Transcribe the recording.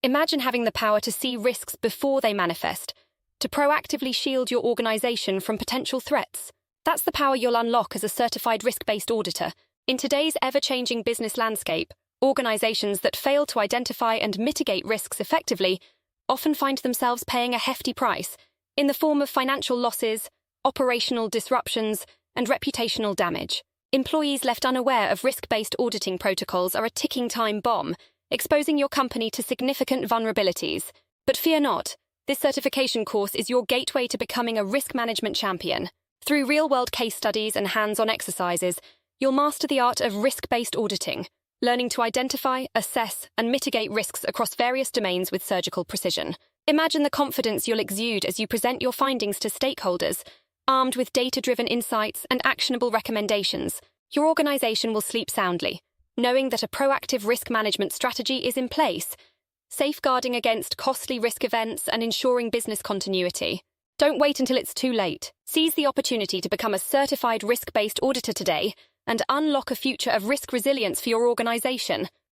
Imagine having the power to see risks before they manifest, to proactively shield your organization from potential threats. That's the power you'll unlock as a certified risk-based auditor. In today's ever-changing business landscape, organizations that fail to identify and mitigate risks effectively often find themselves paying a hefty price in the form of financial losses, operational disruptions, and reputational damage. Employees left unaware of risk-based auditing protocols are a ticking time bomb, exposing your company to significant vulnerabilities. But fear not, this certification course is your gateway to becoming a risk management champion. Through real-world case studies and hands-on exercises, you'll master the art of risk-based auditing, learning to identify, assess, and mitigate risks across various domains with surgical precision. Imagine the confidence you'll exude as you present your findings to stakeholders, armed with data-driven insights and actionable recommendations. Your organization will sleep soundly, knowing that a proactive risk management strategy is in place, safeguarding against costly risk events and ensuring business continuity. Don't wait until it's too late. Seize the opportunity to become a certified risk-based auditor today and unlock a future of risk resilience for your organization.